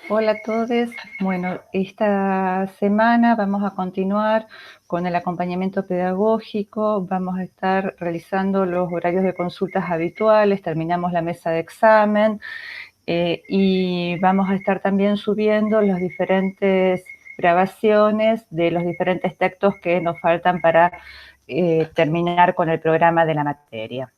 Hola a todos. Bueno, esta semana vamos a continuar con el acompañamiento pedagógico. Vamos a estar realizando los horarios de consultas habituales, terminamos la mesa de examen y vamos a estar también subiendo las diferentes grabaciones de los diferentes textos que nos faltan para terminar con el programa de la materia.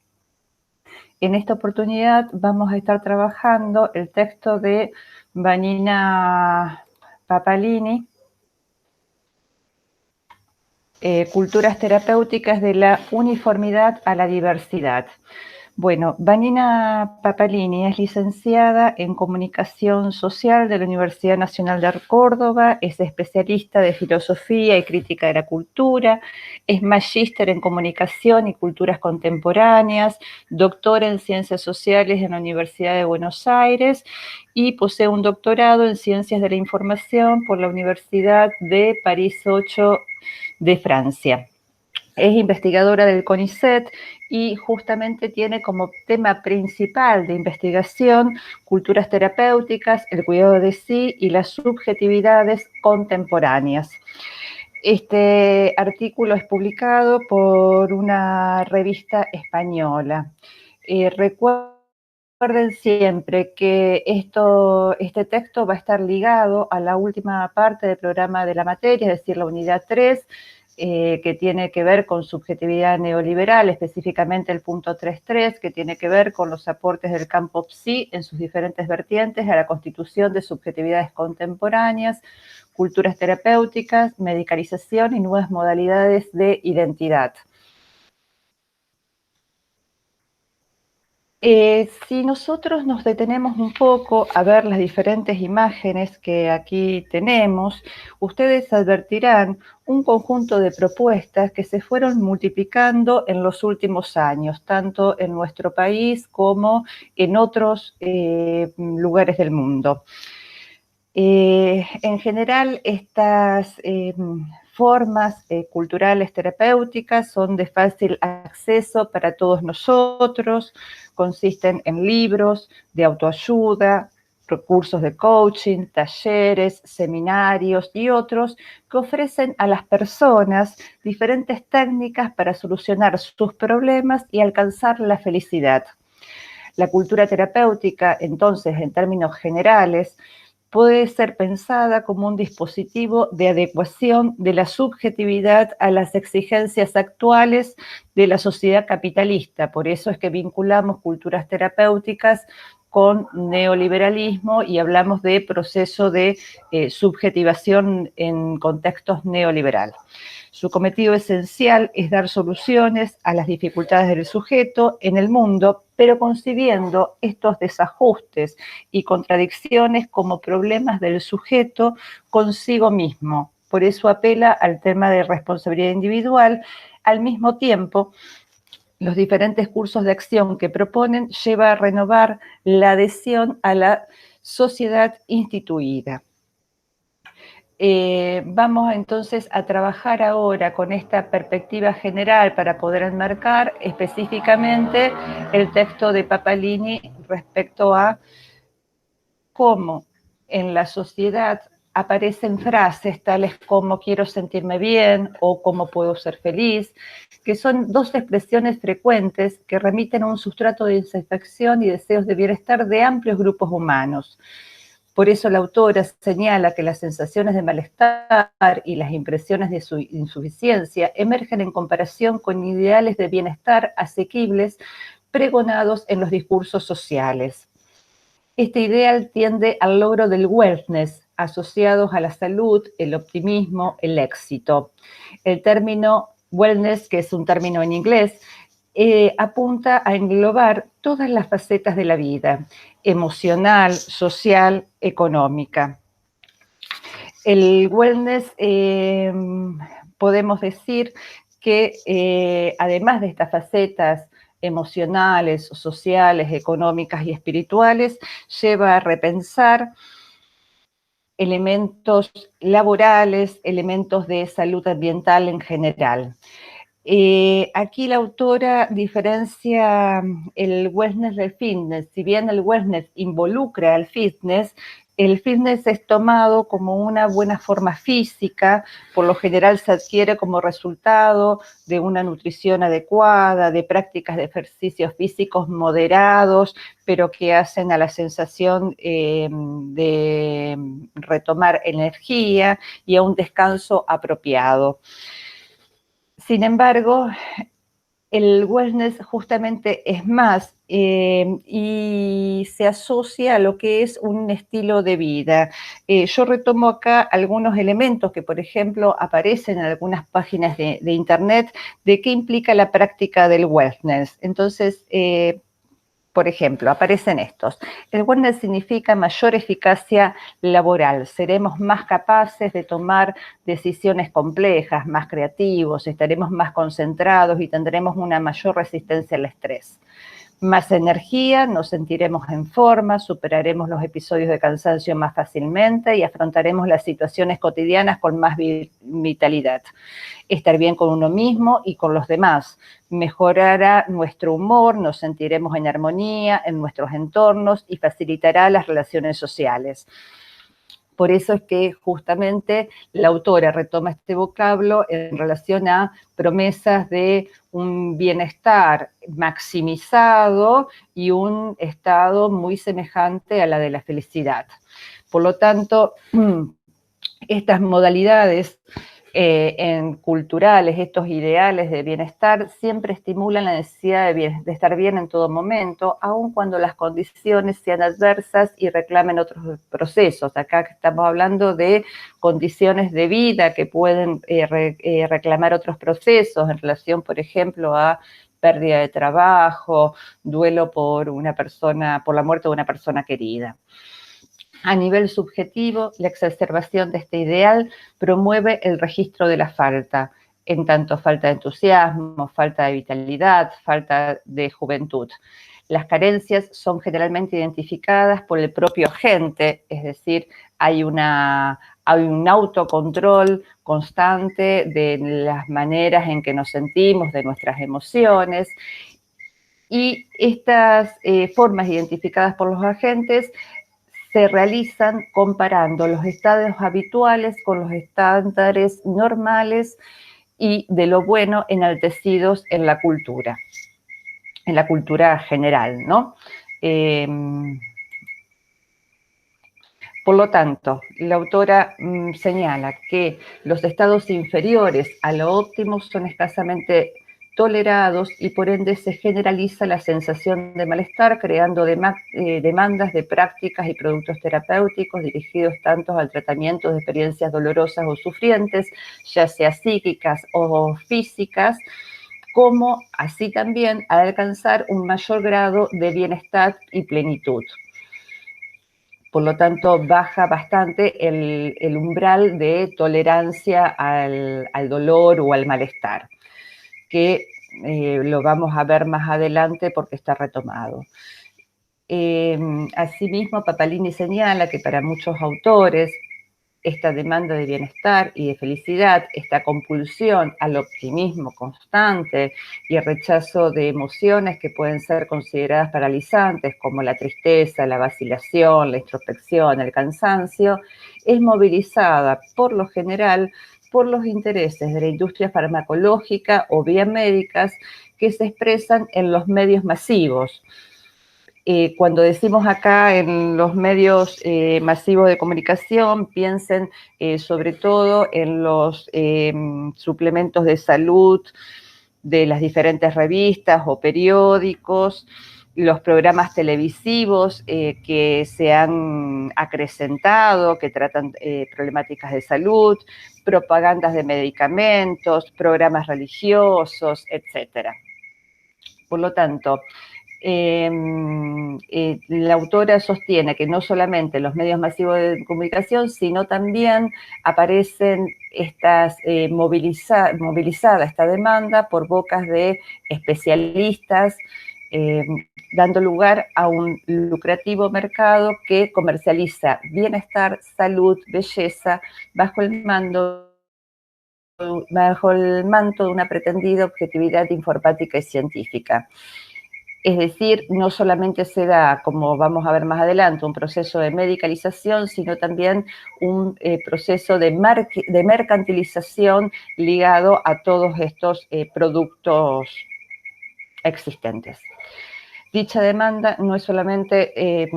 En esta oportunidad vamos a estar trabajando el texto de Vanina Papalini, Culturas terapéuticas de la uniformidad a la diversidad. Bueno, Vanina Papalini es licenciada en Comunicación Social de la Universidad Nacional de Córdoba, es especialista de Filosofía y Crítica de la Cultura, es magíster en Comunicación y Culturas Contemporáneas, doctora en Ciencias Sociales en la Universidad de Buenos Aires y posee un doctorado en Ciencias de la Información por la Universidad de París 8 de Francia. Es investigadora del CONICET y justamente tiene como tema principal de investigación culturas terapéuticas, el cuidado de sí y las subjetividades contemporáneas. Este artículo es publicado por una revista española. Recuerden siempre que este texto va a estar ligado a la última parte del programa de la materia, es decir, la unidad 3, que tiene que ver con subjetividad neoliberal, específicamente el punto 3.3, que tiene que ver con los aportes del campo psi en sus diferentes vertientes a la constitución de subjetividades contemporáneas, culturas terapéuticas, medicalización y nuevas modalidades de identidad. Si nosotros nos detenemos un poco a ver las diferentes imágenes que aquí tenemos, ustedes advertirán un conjunto de propuestas que se fueron multiplicando en los últimos años, tanto en nuestro país como en otros lugares del mundo. En general, estas formas culturales terapéuticas son de fácil acceso para todos nosotros, consisten en libros de autoayuda, recursos de coaching, talleres, seminarios y otros que ofrecen a las personas diferentes técnicas para solucionar sus problemas y alcanzar la felicidad. La cultura terapéutica, entonces, en términos generales, puede ser pensada como un dispositivo de adecuación de la subjetividad a las exigencias actuales de la sociedad capitalista. Por eso es que vinculamos culturas terapéuticas con neoliberalismo y hablamos de proceso de subjetivación en contextos neoliberales. Su cometido esencial es dar soluciones a las dificultades del sujeto en el mundo, pero concibiendo estos desajustes y contradicciones como problemas del sujeto consigo mismo. Por eso apela al tema de responsabilidad individual. Al mismo tiempo, los diferentes cursos de acción que proponen lleva a renovar la adhesión a la sociedad instituida. Vamos entonces a trabajar ahora con esta perspectiva general para poder enmarcar específicamente el texto de Papalini respecto a cómo en la sociedad aparecen frases tales como quiero sentirme bien o cómo puedo ser feliz, que son dos expresiones frecuentes que remiten a un sustrato de insatisfacción y deseos de bienestar de amplios grupos humanos. Por eso la autora señala que las sensaciones de malestar y las impresiones de su insuficiencia emergen en comparación con ideales de bienestar asequibles pregonados en los discursos sociales. Este ideal tiende al logro del wellness, asociados a la salud, el optimismo, el éxito. El término wellness, que es un término en inglés, apunta a englobar todas las facetas de la vida, emocional, social, económica. El wellness, podemos decir que además de estas facetas emocionales, sociales, económicas y espirituales, lleva a repensar elementos laborales, elementos de salud ambiental en general. Aquí la autora diferencia el wellness del fitness. Si bien el wellness involucra al fitness, el fitness es tomado como una buena forma física, por lo general se adquiere como resultado de una nutrición adecuada, de prácticas de ejercicios físicos moderados, pero que hacen a la sensación de retomar energía y a un descanso apropiado. Sin embargo, el wellness justamente es más y se asocia a lo que es un estilo de vida. Yo retomo acá algunos elementos que, por ejemplo, aparecen en algunas páginas de internet de qué implica la práctica del wellness. Entonces, por ejemplo, aparecen estos. El wellness significa mayor eficacia laboral. Seremos más capaces de tomar decisiones complejas, más creativos, estaremos más concentrados y tendremos una mayor resistencia al estrés. Más energía, nos sentiremos en forma, superaremos los episodios de cansancio más fácilmente y afrontaremos las situaciones cotidianas con más vitalidad. Estar bien con uno mismo y con los demás. Mejorará nuestro humor, nos sentiremos en armonía en nuestros entornos y facilitará las relaciones sociales. Por eso es que justamente la autora retoma este vocablo en relación a promesas de un bienestar maximizado y un estado muy semejante a la de la felicidad. Por lo tanto, estas modalidades culturales, estos ideales de bienestar, siempre estimulan la necesidad de estar bien en todo momento, aun cuando las condiciones sean adversas y reclamen otros procesos. Acá estamos hablando de condiciones de vida que pueden reclamar otros procesos en relación, por ejemplo, a pérdida de trabajo, duelo por la muerte de una persona querida. A nivel subjetivo, la exacerbación de este ideal promueve el registro de la falta, en tanto falta de entusiasmo, falta de vitalidad, falta de juventud. Las carencias son generalmente identificadas por el propio agente, es decir, hay un autocontrol constante de las maneras en que nos sentimos, de nuestras emociones, y estas formas identificadas por los agentes se realizan comparando los estados habituales con los estándares normales y de lo bueno enaltecidos en la cultura general, ¿no? Por lo tanto, la autora señala que los estados inferiores a lo óptimo son escasamente tolerados y por ende se generaliza la sensación de malestar, creando demandas de prácticas y productos terapéuticos dirigidos tanto al tratamiento de experiencias dolorosas o sufrientes, ya sea psíquicas o físicas, como así también a alcanzar un mayor grado de bienestar y plenitud. Por lo tanto, baja bastante el umbral de tolerancia al dolor o al malestar, que lo vamos a ver más adelante porque está retomado. Asimismo, Papalini señala que para muchos autores esta demanda de bienestar y de felicidad, esta compulsión al optimismo constante y el rechazo de emociones que pueden ser consideradas paralizantes, como la tristeza, la vacilación, la introspección, el cansancio, es movilizada por lo general por los intereses de la industria farmacológica o biomédicas que se expresan en los medios masivos. Cuando decimos acá en los medios masivos de comunicación, piensen sobre todo en los suplementos de salud de las diferentes revistas o periódicos, los programas televisivos que se han acrecentado, que tratan problemáticas de salud, propagandas de medicamentos, programas religiosos, etcétera. Por lo tanto, la autora sostiene que no solamente en los medios masivos de comunicación, sino también aparecen movilizada esta demanda por bocas de especialistas, dando lugar a un lucrativo mercado que comercializa bienestar, salud, belleza, bajo el mando bajo el manto de una pretendida objetividad informática y científica. Es decir, no solamente se da, como vamos a ver más adelante, un proceso de medicalización, sino también un proceso de mercantilización ligado a todos estos productos existentes. Dicha demanda no es solamente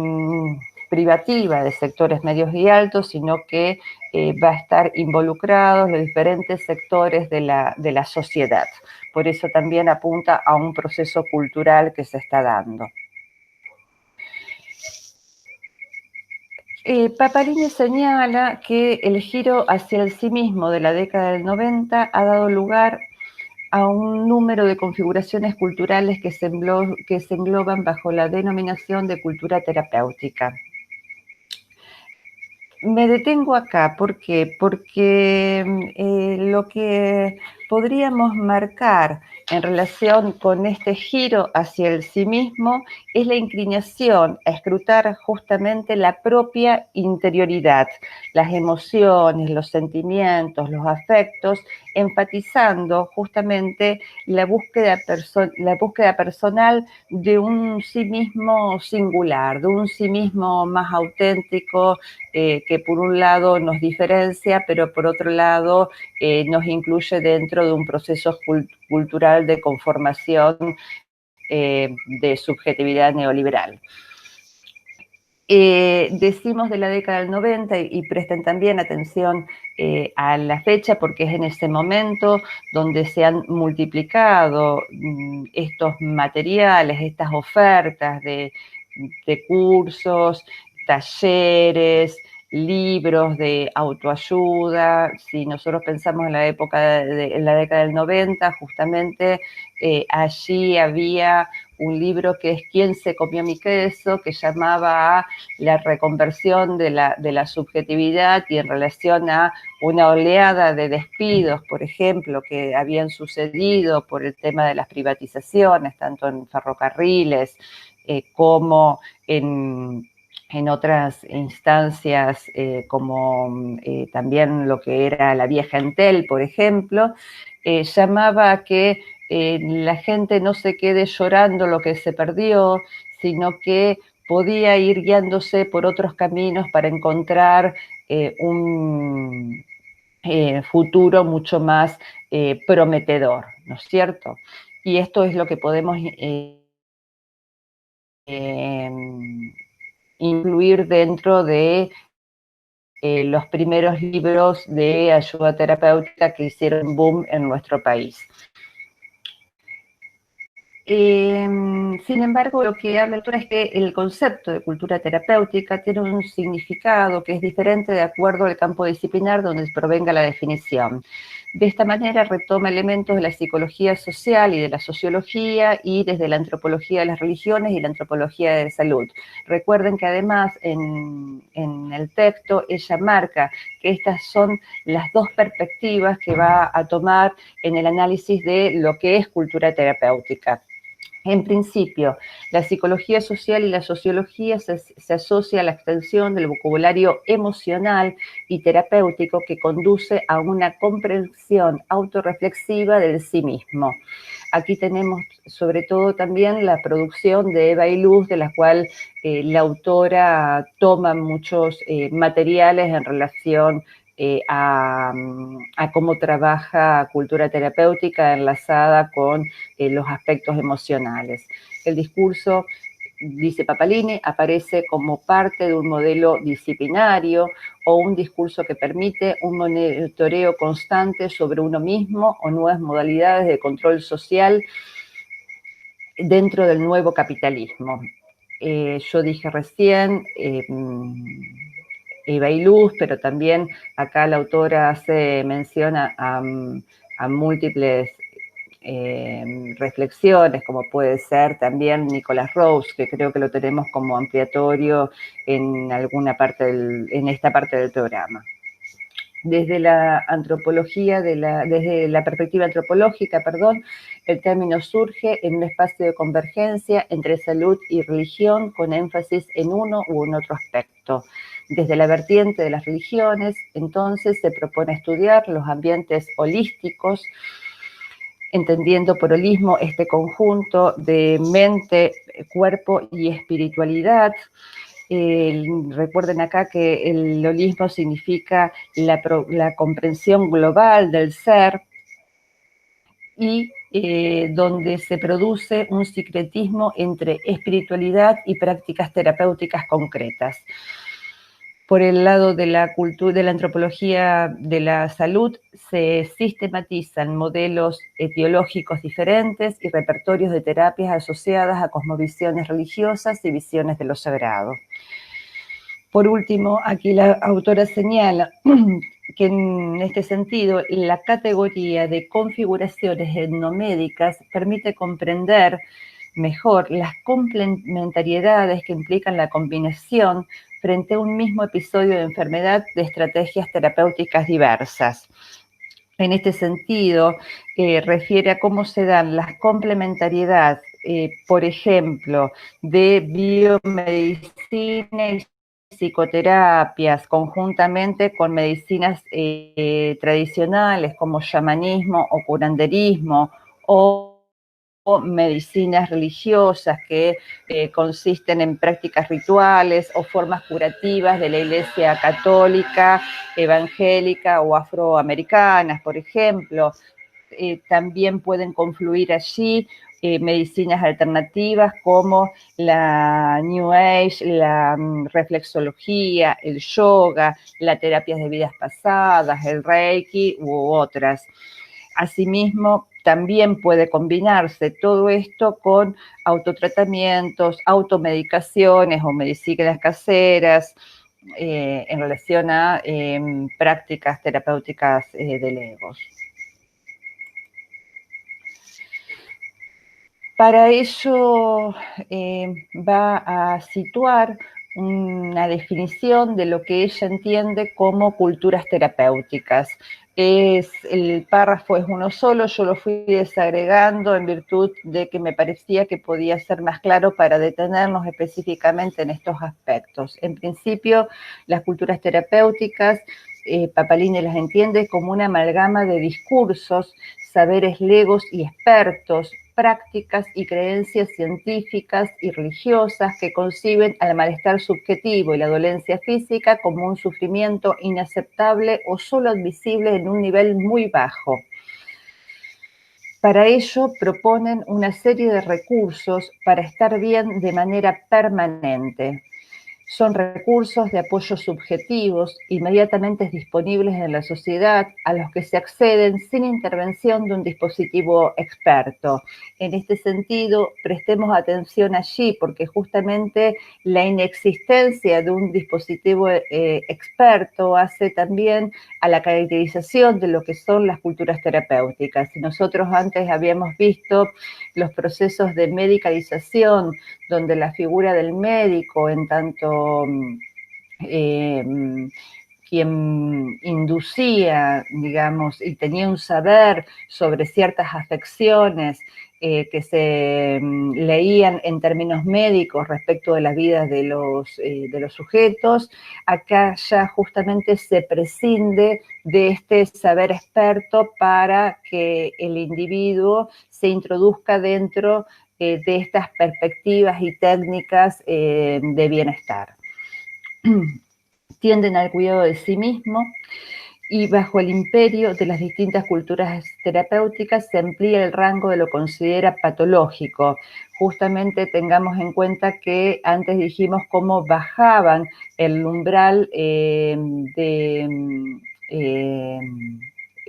privativa de sectores medios y altos, sino que va a estar involucrados los diferentes sectores de la sociedad. Por eso también apunta a un proceso cultural que se está dando. Papalini señala que el giro hacia el sí mismo de la década del 90 ha dado lugar a un número de configuraciones culturales que se engloban bajo la denominación de cultura terapéutica. Me detengo acá, ¿por qué? Porque lo que podríamos marcar en relación con este giro hacia el sí mismo es la inclinación a escrutar justamente la propia interioridad, las emociones, los sentimientos, los afectos, enfatizando justamente la búsqueda personal de un sí mismo singular, de un sí mismo más auténtico, que por un lado nos diferencia, pero por otro lado nos incluye dentro de un proceso cultural de conformación de subjetividad neoliberal. Decimos de la década del 90 y presten también atención a la fecha porque es en ese momento donde se han multiplicado estos materiales, estas ofertas de cursos, talleres, libros de autoayuda. Si nosotros pensamos en la época en la década del 90, justamente allí había un libro que es ¿Quién se comió mi queso?, que llamaba a la reconversión de la subjetividad y en relación a una oleada de despidos, por ejemplo, que habían sucedido por el tema de las privatizaciones, tanto en ferrocarriles como en otras instancias como también lo que era la vieja Entel, por ejemplo, llamaba a que la gente no se quede llorando lo que se perdió, sino que podía ir guiándose por otros caminos para encontrar un futuro mucho más prometedor, ¿no es cierto? Y esto es lo que podemos incluir dentro de los primeros libros de ayuda terapéutica que hicieron boom en nuestro país. Sin embargo, lo que habla el autor es que el concepto de cultura terapéutica tiene un significado que es diferente de acuerdo al campo disciplinar donde provenga la definición. De esta manera retoma elementos de la psicología social y de la sociología y desde la antropología de las religiones y la antropología de la salud. Recuerden que además en el texto ella marca que estas son las dos perspectivas que va a tomar en el análisis de lo que es cultura terapéutica. En principio, la psicología social y la sociología se asocia a la extensión del vocabulario emocional y terapéutico que conduce a una comprensión autorreflexiva del sí mismo. Aquí tenemos sobre todo también la producción de Eva y Luz, de la cual la autora toma muchos materiales en relación a cómo trabaja cultura terapéutica enlazada con los aspectos emocionales. El discurso, dice Papalini, aparece como parte de un modelo disciplinario o un discurso que permite un monitoreo constante sobre uno mismo o nuevas modalidades de control social dentro del nuevo capitalismo. Yo dije recién Eva y Luz, pero también acá la autora hace mención a múltiples reflexiones, como puede ser también Nicholas Rose, que creo que lo tenemos como ampliatorio en alguna parte en esta parte del programa. Desde la antropología, desde la perspectiva antropológica, el término surge en un espacio de convergencia entre salud y religión, con énfasis en uno u en otro aspecto. Desde la vertiente de las religiones, entonces, se propone estudiar los ambientes holísticos, entendiendo por holismo este conjunto de mente, cuerpo y espiritualidad. Recuerden acá que el holismo significa la comprensión global del ser y donde se produce un sincretismo entre espiritualidad y prácticas terapéuticas concretas. Por el lado de la cultura, de la antropología de la salud, se sistematizan modelos etiológicos diferentes y repertorios de terapias asociadas a cosmovisiones religiosas y visiones de lo sagrado. Por último, aquí la autora señala que en este sentido la categoría de configuraciones etnomédicas permite comprender mejor las complementariedades que implican la combinación frente a un mismo episodio de enfermedad de estrategias terapéuticas diversas. En este sentido, refiere a cómo se dan las complementariedades, por ejemplo, de biomedicina y psicoterapias conjuntamente con medicinas tradicionales como xamanismo o curanderismo o medicinas religiosas que consisten en prácticas rituales o formas curativas de la Iglesia católica, evangélica o afroamericanas, por ejemplo. También pueden confluir allí medicinas alternativas como la New Age, la reflexología, el yoga, las terapias de vidas pasadas, el Reiki u otras. Asimismo, también puede combinarse todo esto con autotratamientos, automedicaciones o medicinas caseras en relación a prácticas terapéuticas de legos. Para ello va a situar una definición de lo que ella entiende como culturas terapéuticas. El párrafo es uno solo, yo lo fui desagregando en virtud de que me parecía que podía ser más claro para detenernos específicamente en estos aspectos. En principio, las culturas terapéuticas, Papalini las entiende como una amalgama de discursos, saberes legos y expertos, prácticas y creencias científicas y religiosas que conciben al malestar subjetivo y la dolencia física como un sufrimiento inaceptable o solo admisible en un nivel muy bajo. Para ello proponen una serie de recursos para estar bien de manera permanente. Son recursos de apoyo subjetivos inmediatamente disponibles en la sociedad a los que se acceden sin intervención de un dispositivo experto. En este sentido, prestemos atención allí porque justamente la inexistencia de un dispositivo experto hace también a la caracterización de lo que son las culturas terapéuticas. Si nosotros antes habíamos visto los procesos de medicalización, donde la figura del médico, en tanto quien inducía, digamos, y tenía un saber sobre ciertas afecciones que se leían en términos médicos respecto de las vidas de los sujetos, acá ya justamente se prescinde de este saber experto para que el individuo se introduzca dentro de estas perspectivas y técnicas de bienestar. Tienden al cuidado de sí mismo y bajo el imperio de las distintas culturas terapéuticas se amplía el rango de lo que considera patológico. Justamente tengamos en cuenta que antes dijimos cómo bajaban el umbral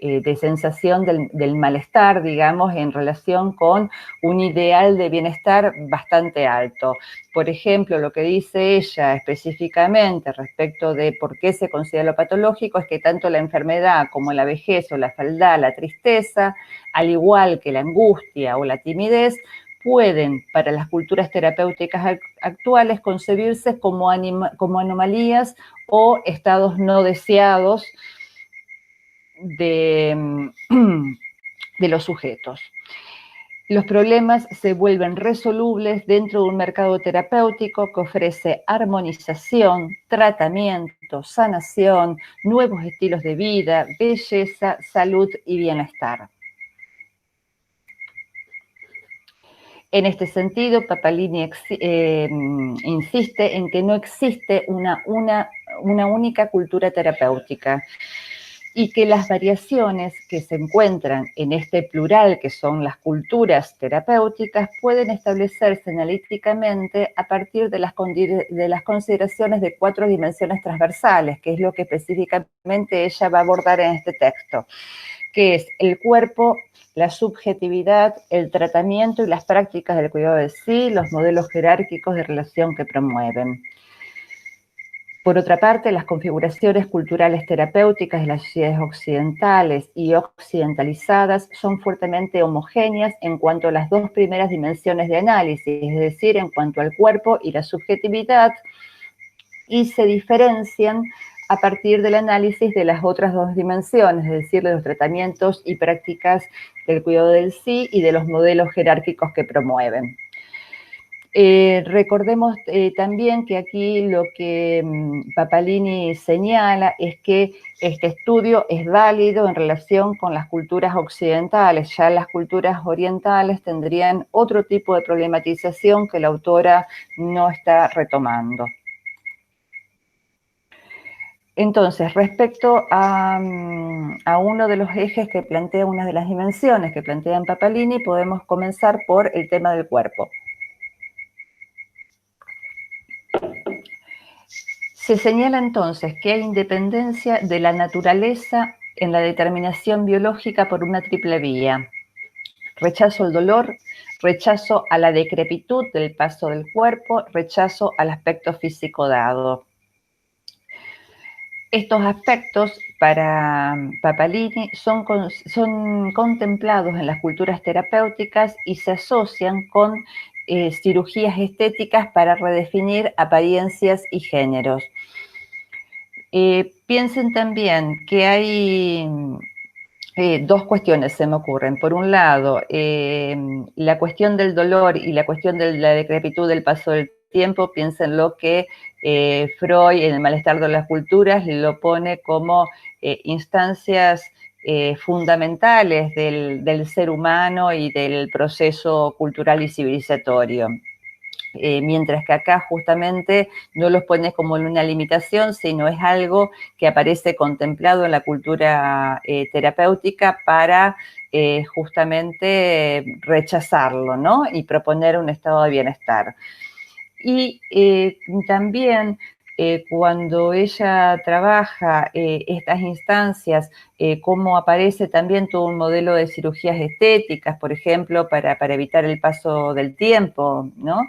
de sensación del malestar, digamos, en relación con un ideal de bienestar bastante alto. Por ejemplo, lo que dice ella específicamente respecto de por qué se considera lo patológico es que tanto la enfermedad como la vejez o la fealdad, la tristeza, al igual que la angustia o la timidez, pueden, para las culturas terapéuticas actuales, concebirse como anomalías o estados no deseados de los sujetos. Los problemas se vuelven resolubles dentro de un mercado terapéutico que ofrece armonización, tratamiento, sanación, nuevos estilos de vida, belleza, salud y bienestar. En este sentido, Papalini insiste en que no existe una única cultura terapéutica y que las variaciones que se encuentran en este plural, que son las culturas terapéuticas, pueden establecerse analíticamente a partir de las consideraciones de 4 dimensiones transversales, que es lo que específicamente ella va a abordar en este texto, que es el cuerpo, la subjetividad, el tratamiento y las prácticas del cuidado de sí, los modelos jerárquicos de relación que promueven. Por otra parte, las configuraciones culturales terapéuticas de las sociedades occidentales y occidentalizadas son fuertemente homogéneas en cuanto a las 2 primeras dimensiones de análisis, es decir, en cuanto al cuerpo y la subjetividad, y se diferencian a partir del análisis de las otras 2 dimensiones, es decir, de los tratamientos y prácticas del cuidado del sí y de los modelos jerárquicos que promueven. Recordemos también que aquí lo que Papalini señala es que este estudio es válido en relación con las culturas occidentales. Ya las culturas orientales tendrían otro tipo de problematización que la autora no está retomando. Entonces, respecto a uno de los ejes que plantea, una de las dimensiones que plantea en Papalini, podemos comenzar por el tema del cuerpo. Se señala entonces que hay independencia de la naturaleza en la determinación biológica por una triple vía: rechazo al dolor, rechazo a la decrepitud del paso del cuerpo, rechazo al aspecto físico dado. Estos aspectos, para Papalini, son contemplados en las culturas terapéuticas y se asocian con cirugías estéticas para redefinir apariencias y géneros. Piensen también que hay 2 cuestiones se me ocurren. Por un lado, la cuestión del dolor y la cuestión de la decrepitud del paso del tiempo, piénsenlo que Freud en El malestar de las culturas lo pone como instancias fundamentales del ser humano y del proceso cultural y civilizatorio. Mientras que acá justamente no los pone como una limitación, sino es algo que aparece contemplado en la cultura terapéutica para justamente rechazarlo, ¿no? Y proponer un estado de bienestar. Y también cuando ella trabaja estas instancias, cómo aparece también todo un modelo de cirugías estéticas, por ejemplo, para evitar el paso del tiempo, ¿no?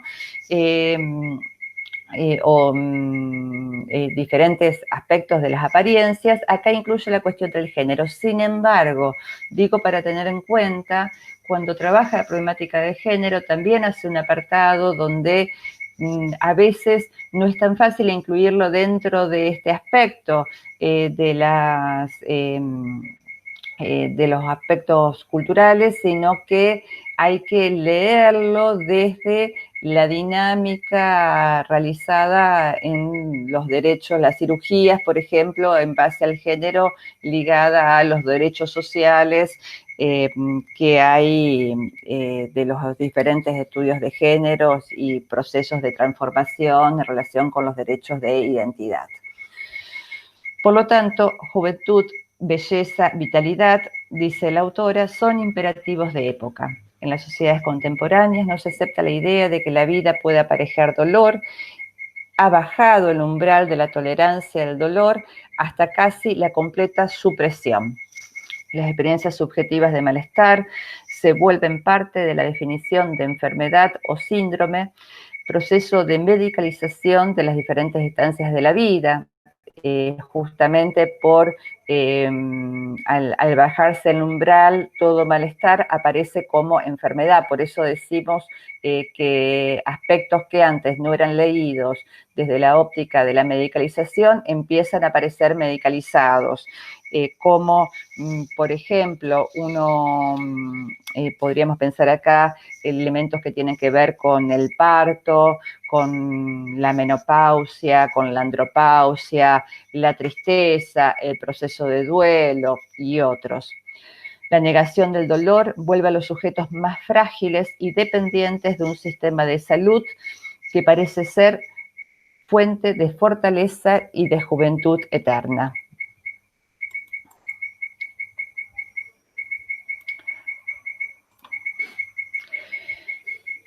Diferentes aspectos de las apariencias, acá incluye la cuestión del género. Sin embargo, digo para tener en cuenta, cuando trabaja la problemática de género, también hace un apartado donde a veces no es tan fácil incluirlo dentro de este aspecto de los aspectos culturales, sino que hay que leerlo desde la dinámica realizada en los derechos, las cirugías, por ejemplo, en base al género, ligada a los derechos sociales que hay de los diferentes estudios de géneros y procesos de transformación en relación con los derechos de identidad. Por lo tanto, juventud, belleza, vitalidad, dice la autora, son imperativos de época. En las sociedades contemporáneas no se acepta la idea de que la vida puede aparejar dolor. Ha bajado el umbral de la tolerancia al dolor hasta casi la completa supresión. Las experiencias subjetivas de malestar se vuelven parte de la definición de enfermedad o síndrome, proceso de medicalización de las diferentes instancias de la vida, justamente por al bajarse el umbral, todo malestar aparece como enfermedad. Por eso decimos que aspectos que antes no eran leídos desde la óptica de la medicalización, empiezan a aparecer medicalizados, como, por ejemplo, podríamos pensar acá elementos que tienen que ver con el parto, con la menopausia, con la andropausia, la tristeza, el proceso de duelo y otros. La negación del dolor vuelve a los sujetos más frágiles y dependientes de un sistema de salud que parece ser fuente de fortaleza y de juventud eterna.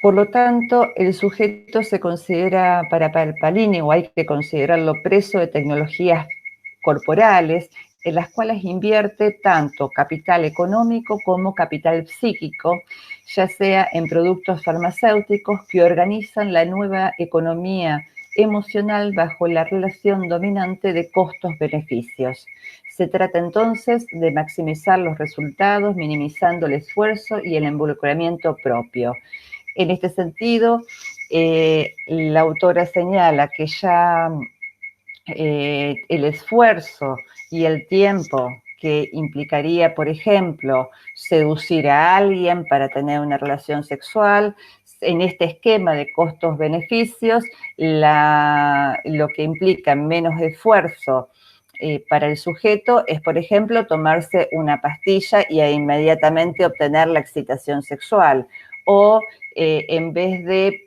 Por lo tanto, el sujeto se considera, para Pappalini, o hay que considerarlo preso de tecnologías corporales, en las cuales invierte tanto capital económico como capital psíquico, ya sea en productos farmacéuticos que organizan la nueva economía emocional bajo la relación dominante de costos-beneficios. Se trata entonces de maximizar los resultados, minimizando el esfuerzo y el involucramiento propio. En este sentido, la autora señala que ya el esfuerzo y el tiempo que implicaría, por ejemplo, seducir a alguien para tener una relación sexual, en este esquema de costos-beneficios, lo que implica menos esfuerzo para el sujeto es, por ejemplo, tomarse una pastilla y inmediatamente obtener la excitación sexual. O en vez de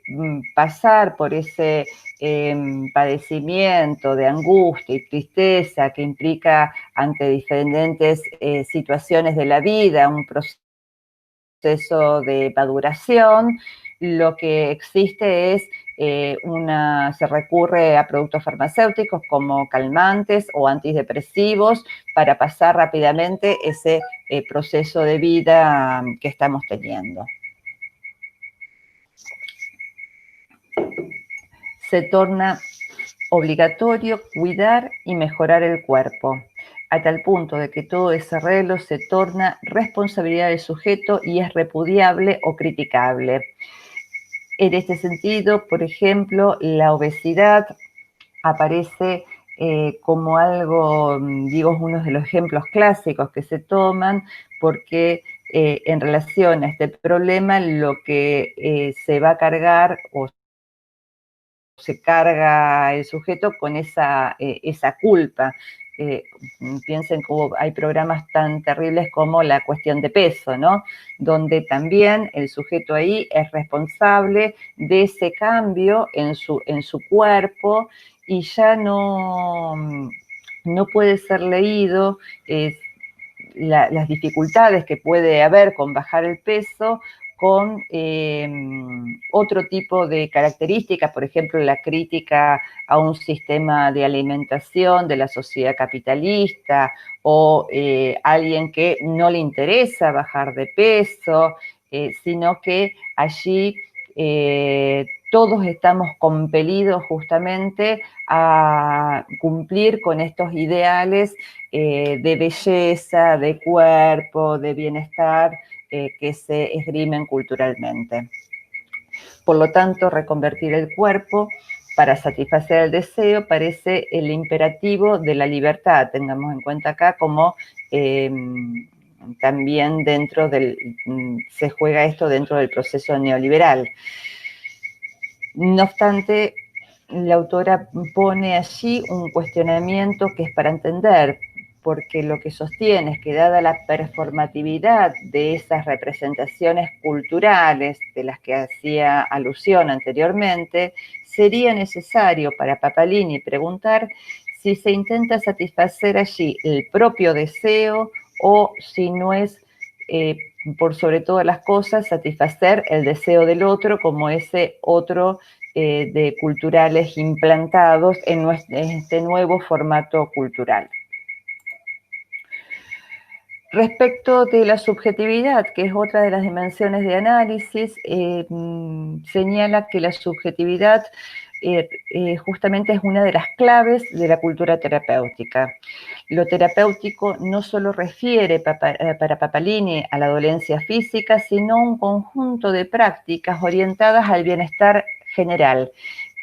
pasar por ese padecimiento de angustia y tristeza que implica ante diferentes situaciones de la vida, un proceso de maduración, lo que existe es se recurre a productos farmacéuticos como calmantes o antidepresivos para pasar rápidamente ese proceso de vida que estamos teniendo. Se torna obligatorio cuidar y mejorar el cuerpo, a tal punto de que todo ese arreglo se torna responsabilidad del sujeto y es repudiable o criticable. En este sentido, por ejemplo, la obesidad aparece como algo, digo, uno de los ejemplos clásicos que se toman porque en relación a este problema lo que se va a cargar o se carga el sujeto con esa culpa. Piensen que hay programas tan terribles como La Cuestión de Peso, ¿no? Donde también el sujeto ahí es responsable de ese cambio en su cuerpo y ya no puede ser leído las dificultades que puede haber con bajar el peso con otro tipo de características, por ejemplo, la crítica a un sistema de alimentación de la sociedad capitalista o alguien que no le interesa bajar de peso, sino que allí todos estamos compelidos justamente a cumplir con estos ideales de belleza, de cuerpo, de bienestar, que se esgrimen culturalmente. Por lo tanto, reconvertir el cuerpo para satisfacer el deseo parece el imperativo de la libertad. Tengamos en cuenta acá como también se juega esto dentro del proceso neoliberal. No obstante, la autora pone allí un cuestionamiento que es para entender, porque lo que sostiene es que dada la performatividad de esas representaciones culturales de las que hacía alusión anteriormente, sería necesario para Pappalini preguntar si se intenta satisfacer allí el propio deseo o si no es, por sobre todas las cosas, satisfacer el deseo del otro como ese otro de culturales implantados en este nuevo formato cultural. Respecto de la subjetividad, que es otra de las dimensiones de análisis, señala que la subjetividad justamente es una de las claves de la cultura terapéutica. Lo terapéutico no solo refiere para Pappalini a la dolencia física, sino un conjunto de prácticas orientadas al bienestar general,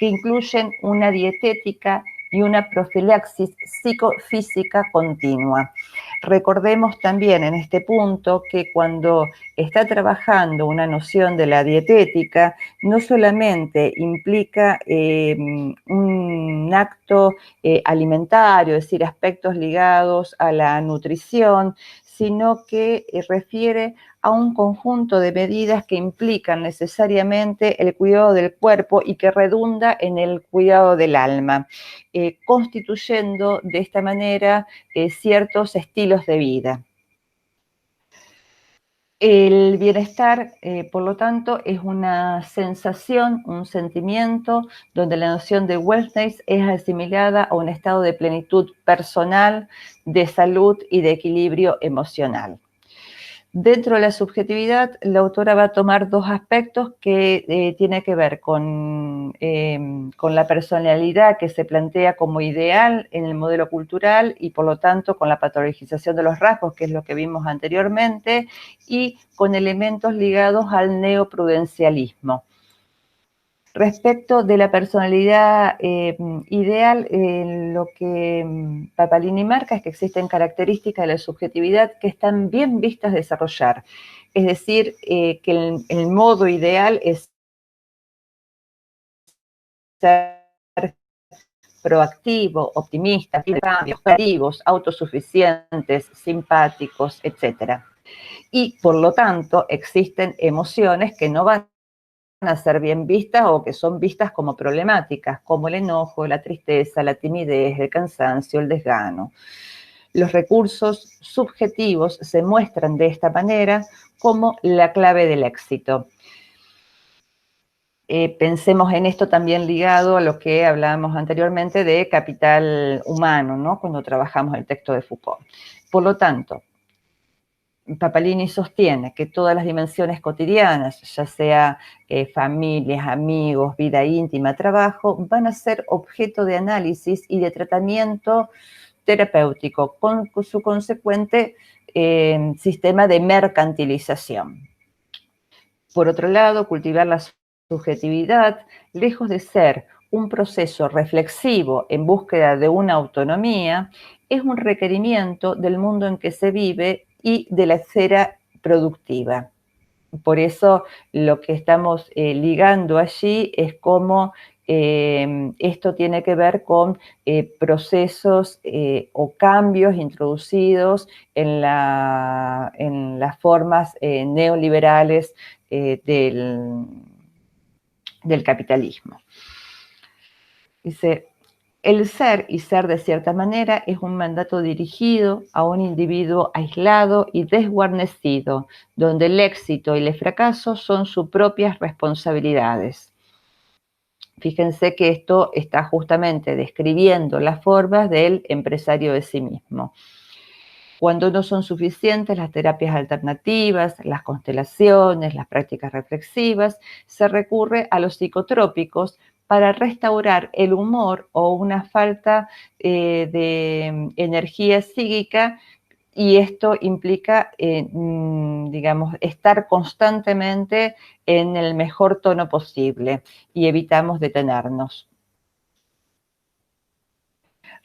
que incluyen una dietética y una profilaxis psicofísica continua. Recordemos también en este punto que cuando está trabajando una noción de la dietética, no solamente implica un acto alimentario, es decir, aspectos ligados a la nutrición, sino que refiere a un conjunto de medidas que implican necesariamente el cuidado del cuerpo y que redunda en el cuidado del alma, constituyendo de esta manera ciertos estilos de vida. El bienestar, por lo tanto, es una sensación, un sentimiento, donde la noción de wellness es asimilada a un estado de plenitud personal, de salud y de equilibrio emocional. Dentro de la subjetividad, la autora va a tomar dos aspectos que tienen que ver con la personalidad que se plantea como ideal en el modelo cultural y, por lo tanto, con la patologización de los rasgos, que es lo que vimos anteriormente, y con elementos ligados al neoprudencialismo. Respecto de la personalidad ideal, lo que Papalini marca es que existen características de la subjetividad que están bien vistas desarrollar. Es decir, que el modo ideal es ser proactivo, optimista, cambios, creativos, autosuficientes, simpáticos, etc. Y, por lo tanto, existen emociones que no van a ser bien vistas o que son vistas como problemáticas, como el enojo, la tristeza, la timidez, el cansancio, el desgano. Los recursos subjetivos se muestran de esta manera como la clave del éxito. Pensemos en esto también ligado a lo que hablábamos anteriormente de capital humano, ¿no? Cuando trabajamos el texto de Foucault. Por lo tanto, Papalini sostiene que todas las dimensiones cotidianas, ya sea familias, amigos, vida íntima, trabajo, van a ser objeto de análisis y de tratamiento terapéutico, con su consecuente sistema de mercantilización. Por otro lado, cultivar la subjetividad, lejos de ser un proceso reflexivo en búsqueda de una autonomía, es un requerimiento del mundo en que se vive y de la esfera productiva. Por eso lo que estamos ligando allí es cómo esto tiene que ver con procesos o cambios introducidos en las formas neoliberales del capitalismo. Dice, el ser y ser de cierta manera es un mandato dirigido a un individuo aislado y desguarnecido, donde el éxito y el fracaso son sus propias responsabilidades. Fíjense que esto está justamente describiendo las formas del empresario de sí mismo. Cuando no son suficientes las terapias alternativas, las constelaciones, las prácticas reflexivas, se recurre a los psicotrópicos para restaurar el humor o una falta de energía psíquica, y esto implica, digamos, estar constantemente en el mejor tono posible y evitamos detenernos.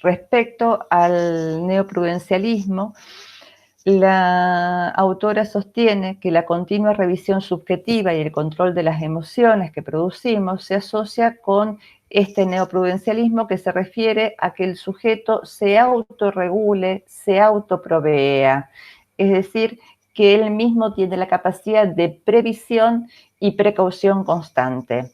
Respecto al neoprudencialismo, la autora sostiene que la continua revisión subjetiva y el control de las emociones que producimos se asocia con este neoprudencialismo que se refiere a que el sujeto se autorregule, se autoprovea, es decir, que él mismo tiene la capacidad de previsión y precaución constante.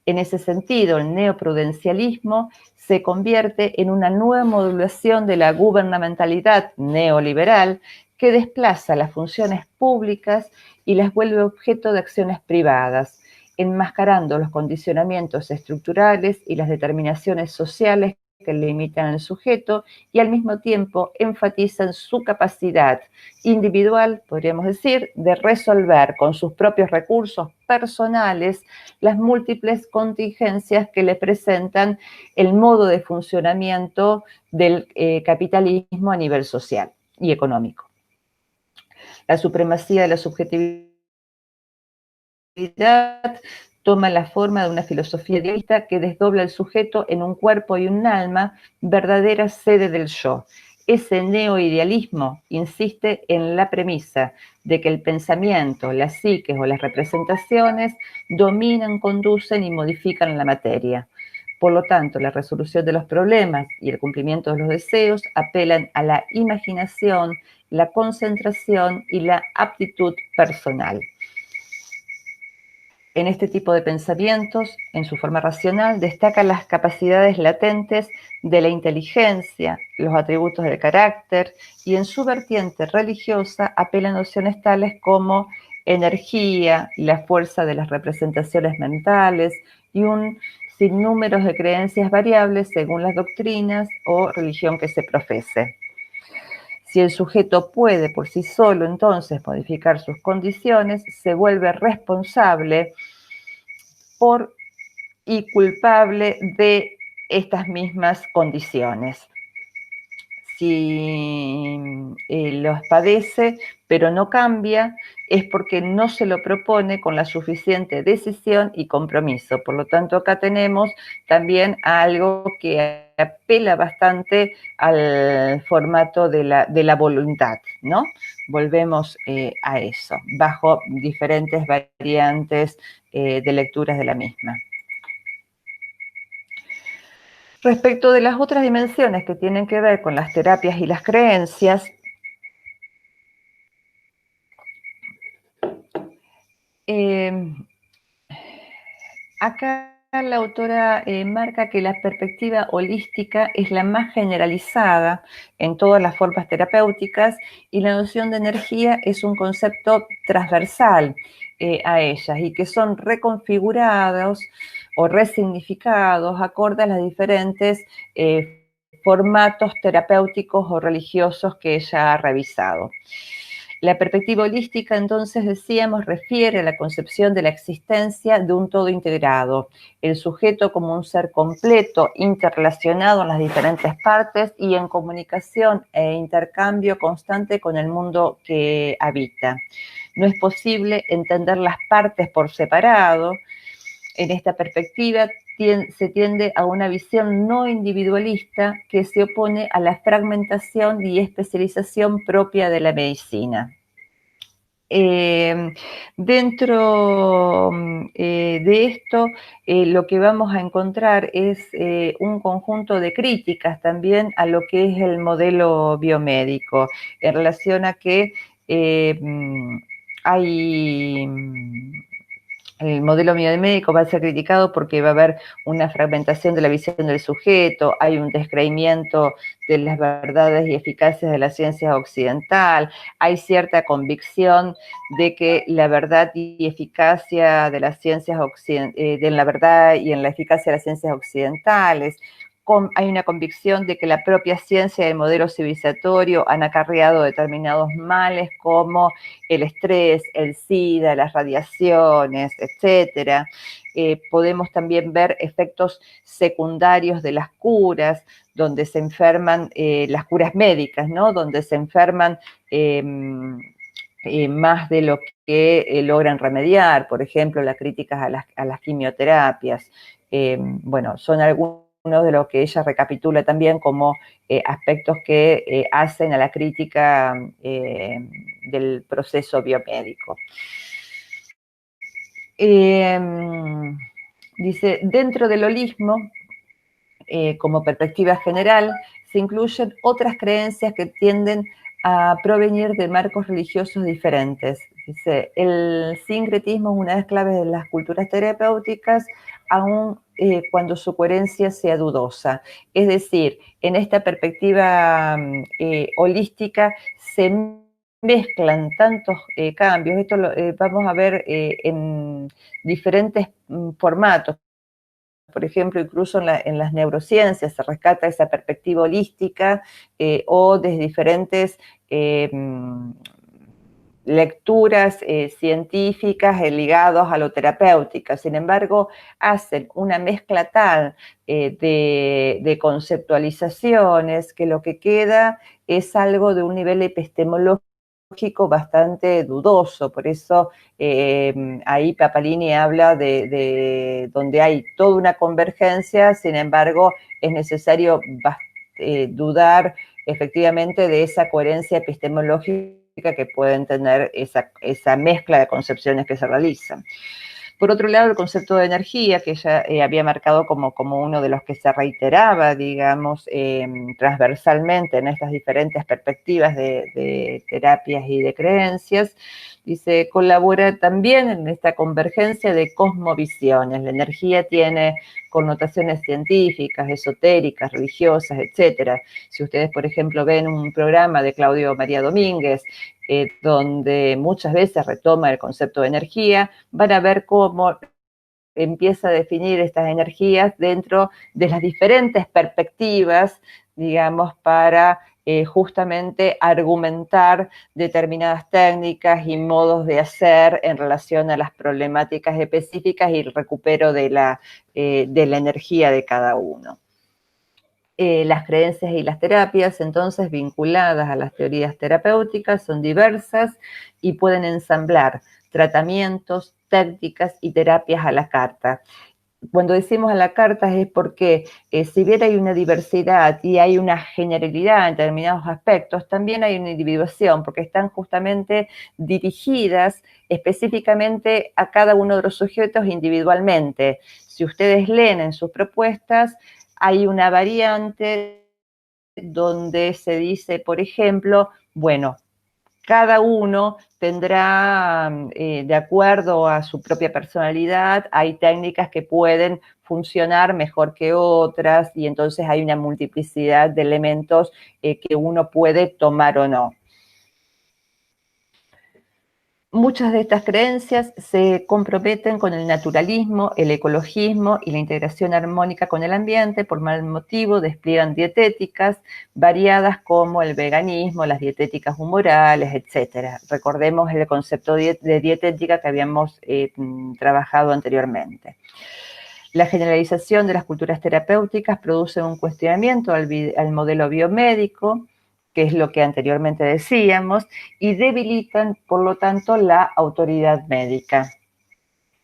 En ese sentido, el neoprudencialismo se convierte en una nueva modulación de la gubernamentalidad neoliberal que desplaza las funciones públicas y las vuelve objeto de acciones privadas, enmascarando los condicionamientos estructurales y las determinaciones sociales que limitan al sujeto y al mismo tiempo enfatizan su capacidad individual, podríamos decir, de resolver con sus propios recursos personales las múltiples contingencias que le presentan el modo de funcionamiento del capitalismo a nivel social y económico. La supremacía de la subjetividad toma la forma de una filosofía idealista que desdobla el sujeto en un cuerpo y un alma, verdadera sede del yo. Ese neoidealismo insiste en la premisa de que el pensamiento, las psiques o las representaciones dominan, conducen y modifican la materia. Por lo tanto, la resolución de los problemas y el cumplimiento de los deseos apelan a la imaginación, la concentración y la aptitud personal. En este tipo de pensamientos, en su forma racional, destacan las capacidades latentes de la inteligencia, los atributos del carácter, y en su vertiente religiosa apelan a nociones tales como energía, la fuerza de las representaciones mentales y un sinnúmero de creencias variables según las doctrinas o religión que se profese. Si el sujeto puede por sí solo entonces modificar sus condiciones, se vuelve responsable por y culpable de estas mismas condiciones. Si los padece pero no cambia, es porque no se lo propone con la suficiente decisión y compromiso. Por lo tanto, acá tenemos también algo que apela bastante al formato de la voluntad, ¿no? Volvemos a eso, bajo diferentes variantes de lecturas de la misma. Respecto de las otras dimensiones que tienen que ver con las terapias y las creencias, acá la autora marca que la perspectiva holística es la más generalizada en todas las formas terapéuticas y la noción de energía es un concepto transversal a ellas y que son reconfigurados o resignificados acorde a las diferentes formatos terapéuticos o religiosos que ella ha revisado. La perspectiva holística, entonces, decíamos, refiere a la concepción de la existencia de un todo integrado, el sujeto como un ser completo, interrelacionado en las diferentes partes y en comunicación e intercambio constante con el mundo que habita. No es posible entender las partes por separado. En esta perspectiva se tiende a una visión no individualista que se opone a la fragmentación y especialización propia de la medicina. Dentro de esto, lo que vamos a encontrar es un conjunto de críticas también a lo que es el modelo biomédico, en relación a que hay el modelo biomédico va a ser criticado porque va a haber una fragmentación de la visión del sujeto, hay un descreimiento de las verdades y eficacias de la ciencia occidental, hay cierta convicción de que la verdad y eficacia de las ciencias de la verdad y en la eficacia de las ciencias occidentales. Hay una convicción de que la propia ciencia y el modelo civilizatorio han acarreado determinados males como el estrés, el SIDA, las radiaciones, etcétera. Podemos también ver efectos secundarios de las curas, donde se enferman las curas médicas, ¿no? Donde se enferman más de lo que logran remediar, por ejemplo, las críticas a las quimioterapias. Bueno, son algunos de los que ella recapitula también como aspectos que hacen a la crítica del proceso biomédico. Dice, dentro del holismo, como perspectiva general, se incluyen otras creencias que tienden a provenir de marcos religiosos diferentes. Dice, el sincretismo es una de las claves de las culturas terapéuticas, aun cuando su coherencia sea dudosa. Es decir, en esta perspectiva holística se mezclan tantos cambios. Esto lo vamos a ver en diferentes formatos. Por ejemplo, incluso en las neurociencias se rescata esa perspectiva holística o desde diferentes lecturas científicas ligadas a lo terapéutico. Sin embargo, hacen una mezcla tal de conceptualizaciones que lo que queda es algo de un nivel epistemológico bastante dudoso, por eso ahí Papalini habla de donde hay toda una convergencia, sin embargo es necesario dudar efectivamente de esa coherencia epistemológica que pueden tener esa mezcla de concepciones que se realizan. Por otro lado, el concepto de energía, que ya había marcado como uno de los que se reiteraba, digamos, transversalmente en estas diferentes perspectivas de terapias y de creencias, dice, colabora también en esta convergencia de cosmovisiones. La energía tiene connotaciones científicas, esotéricas, religiosas, etcétera. Si ustedes, por ejemplo, ven un programa de Claudio María Domínguez, donde muchas veces retoma el concepto de energía, van a ver cómo empieza a definir estas energías dentro de las diferentes perspectivas, digamos, para justamente argumentar determinadas técnicas y modos de hacer en relación a las problemáticas específicas y el recupero de la energía de cada uno. Las creencias y las terapias, entonces, vinculadas a las teorías terapéuticas, son diversas y pueden ensamblar tratamientos, técnicas y terapias a la carta. Cuando decimos a la carta es porque si bien hay una diversidad y hay una generalidad en determinados aspectos, también hay una individuación, porque están justamente dirigidas específicamente a cada uno de los sujetos individualmente. Si ustedes leen en sus propuestas, hay una variante donde se dice, por ejemplo, bueno, cada uno tendrá, de acuerdo a su propia personalidad, hay técnicas que pueden funcionar mejor que otras y entonces hay una multiplicidad de elementos que uno puede tomar o no. Muchas de estas creencias se comprometen con el naturalismo, el ecologismo y la integración armónica con el ambiente. Por mal motivo despliegan dietéticas variadas como el veganismo, las dietéticas humorales, etc. Recordemos el concepto de dietética que habíamos trabajado anteriormente. La generalización de las culturas terapéuticas produce un cuestionamiento al modelo biomédico, que es lo que anteriormente decíamos, y debilitan, por lo tanto, la autoridad médica.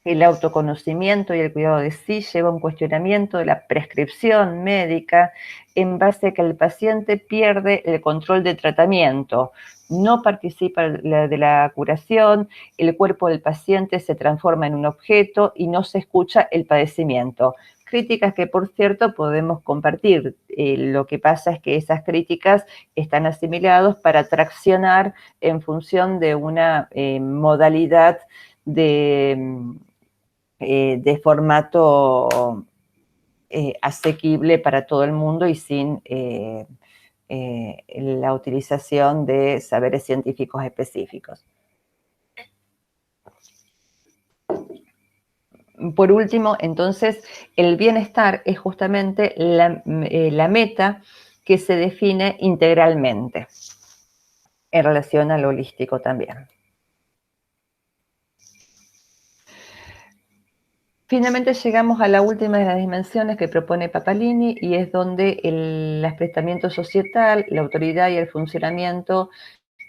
El autoconocimiento y el cuidado de sí lleva a un cuestionamiento de la prescripción médica en base a que el paciente pierde el control del tratamiento, no participa de la curación, el cuerpo del paciente se transforma en un objeto y no se escucha el padecimiento. Críticas que, por cierto, podemos compartir. Lo que pasa es que esas críticas están asimiladas para traccionar en función de una modalidad de formato asequible para todo el mundo y sin la utilización de saberes científicos específicos. Por último, entonces, el bienestar es justamente la meta que se define integralmente en relación al holístico también. Finalmente llegamos a la última de las dimensiones que propone Papalini y es donde el asprestamiento societal, la autoridad y el funcionamiento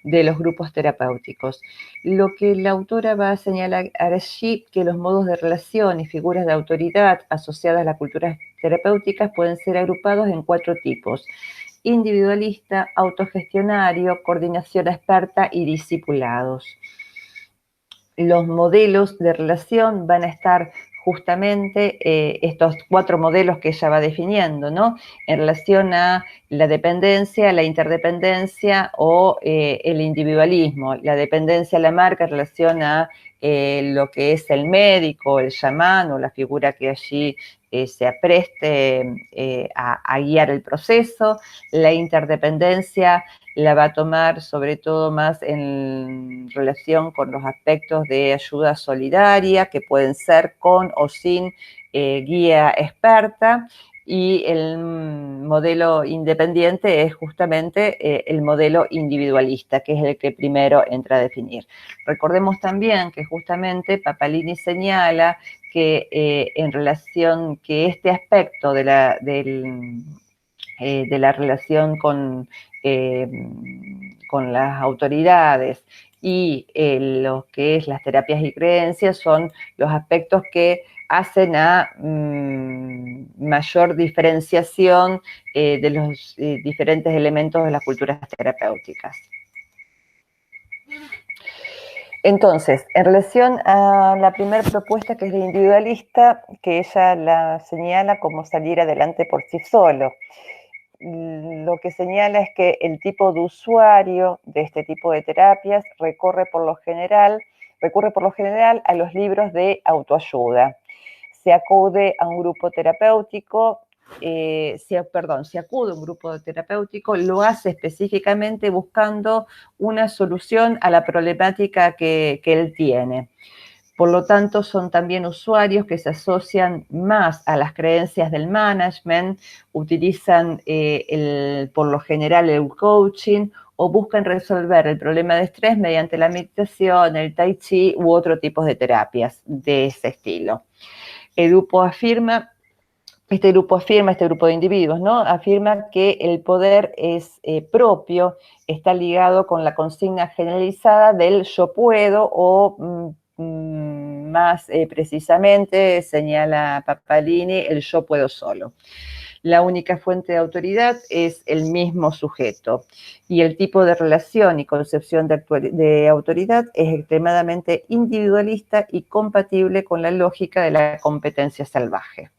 de los grupos terapéuticos. Lo que la autora va a señalar allí que los modos de relación y figuras de autoridad asociadas a las culturas terapéuticas pueden ser agrupados en 4 tipos: individualista, autogestionario, coordinación experta y discipulados. Los modelos de relación van a estar justamente estos 4 modelos que ella va definiendo, ¿no? En relación a la dependencia, la interdependencia o el individualismo. La dependencia la marca en relación a lo que es el médico, el chamán o la figura que allí se apreste a guiar el proceso. La interdependencia la va a tomar sobre todo más en relación con los aspectos de ayuda solidaria, que pueden ser con o sin guía experta, y el modelo independiente es justamente el modelo individualista, que es el que primero entra a definir. Recordemos también que justamente Papalini señala que en relación que este aspecto del de la relación con las autoridades y lo que es las terapias y creencias son los aspectos que hacen a mayor diferenciación de los diferentes elementos de las culturas terapéuticas. Entonces, en relación a la primera propuesta, que es la individualista, que ella la señala como salir adelante por sí solo. Lo que señala es que el tipo de usuario de este tipo de terapias recurre por lo general a los libros de autoayuda. Se acude a un grupo terapéutico, se acude a un grupo terapéutico, lo hace específicamente buscando una solución a la problemática que él tiene. Por lo tanto, son también usuarios que se asocian más a las creencias del management, utilizan por lo general el coaching o buscan resolver el problema de estrés mediante la meditación, el tai chi u otro tipo de terapias de ese estilo. Este grupo de individuos, ¿no? Afirma que el poder es propio, está ligado con la consigna generalizada del yo puedo o más precisamente, señala Papalini, el yo puedo solo. La única fuente de autoridad es el mismo sujeto y el tipo de relación y concepción de autoridad es extremadamente individualista y compatible con la lógica de la competencia salvaje.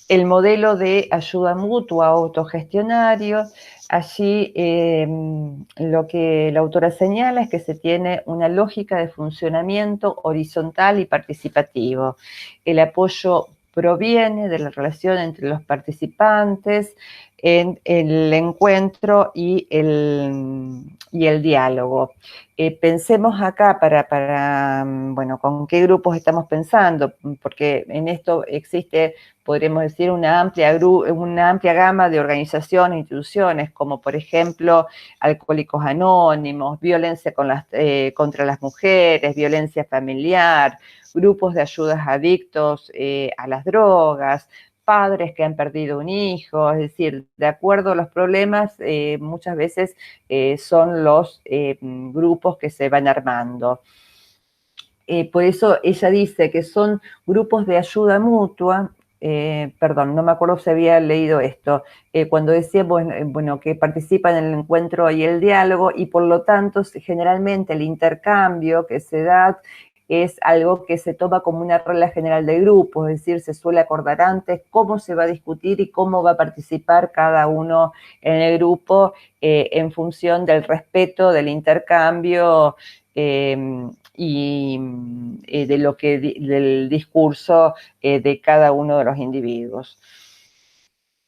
El modelo de ayuda mutua autogestionario, allí lo que la autora señala es que se tiene una lógica de funcionamiento horizontal y participativo. El apoyo proviene de la relación entre los participantes en el encuentro y el diálogo. Pensemos acá bueno, con qué grupos estamos pensando, porque en esto existe, podríamos decir, una amplia gama de organizaciones e instituciones, como por ejemplo Alcohólicos Anónimos, violencia contra las mujeres, violencia familiar, grupos de ayudas a adictos a las drogas, padres que han perdido un hijo, es decir, de acuerdo a los problemas, muchas veces son los grupos que se van armando. Por eso ella dice que son grupos de ayuda mutua, perdón, no me acuerdo si había leído esto, cuando decía, bueno, que participan en el encuentro y el diálogo y por lo tanto generalmente el intercambio que se da es algo que se toma como una regla general del grupo, es decir, se suele acordar antes cómo se va a discutir y cómo va a participar cada uno en el grupo en función del respeto, del intercambio y del discurso de cada uno de los individuos.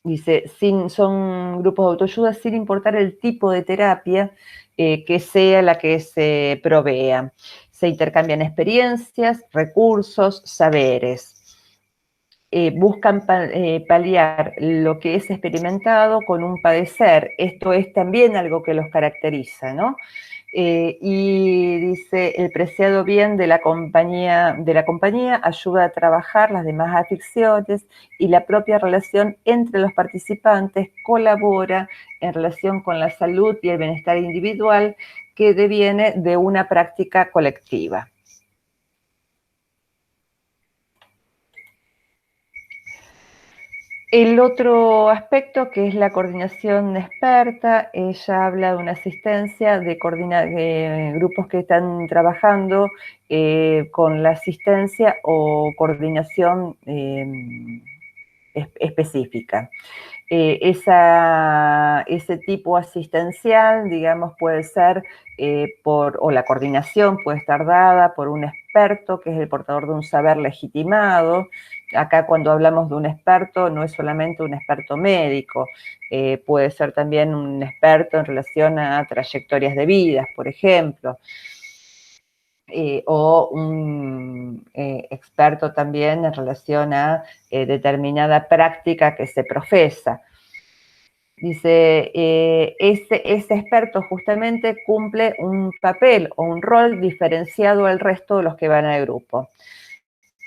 Dice, son grupos de autoayuda sin importar el tipo de terapia que sea la que se provea. Se intercambian experiencias, recursos, saberes. Buscan paliar lo que es experimentado con un padecer. Esto es también algo que los caracteriza, ¿no? Y dice, el preciado bien de la compañía ayuda a trabajar las demás aficiones y la propia relación entre los participantes colabora en relación con la salud y el bienestar individual que deviene de una práctica colectiva. El otro aspecto, que es la coordinación experta, ella habla de una asistencia de grupos que están trabajando con la asistencia o coordinación específica. Ese tipo asistencial, digamos, puede ser o la coordinación puede estar dada por un experto que es el portador de un saber legitimado. Acá cuando hablamos de un experto no es solamente un experto médico, puede ser también un experto en relación a trayectorias de vidas, por ejemplo. O un experto también en relación a determinada práctica que se profesa. Dice, ese experto justamente cumple un papel o un rol diferenciado al resto de los que van al grupo.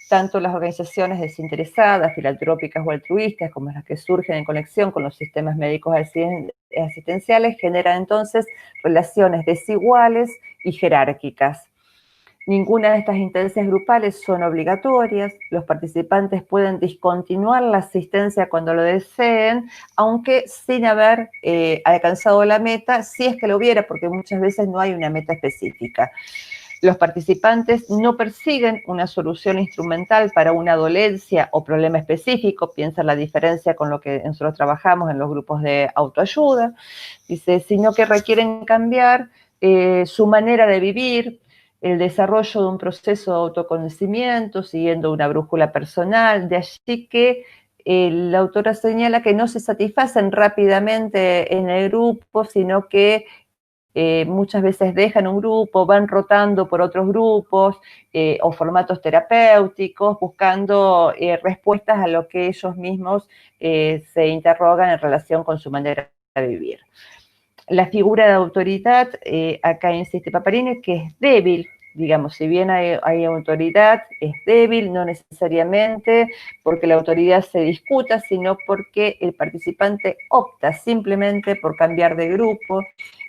tanto las organizaciones desinteresadas, filantrópicas o altruistas, como las que surgen en conexión con los sistemas médicos asistenciales, generan entonces relaciones desiguales y jerárquicas. Ninguna de estas instancias grupales son obligatorias, los participantes pueden discontinuar la asistencia cuando lo deseen, aunque sin haber alcanzado la meta, si es que lo hubiera, porque muchas veces no hay una meta específica. Los participantes no persiguen una solución instrumental para una dolencia o problema específico, piensa la diferencia con lo que nosotros trabajamos en los grupos de autoayuda, dice, sino que requieren cambiar su manera de vivir, el desarrollo de un proceso de autoconocimiento, siguiendo una brújula personal, de allí que la autora señala que no se satisfacen rápidamente en el grupo, sino que muchas veces dejan un grupo, van rotando por otros grupos o formatos terapéuticos, buscando respuestas a lo que ellos mismos se interrogan en relación con su manera de vivir. La figura de autoridad, acá insiste Paparini, que es débil, digamos, si bien hay autoridad, es débil, no necesariamente porque la autoridad se discuta, sino porque el participante opta simplemente por cambiar de grupo.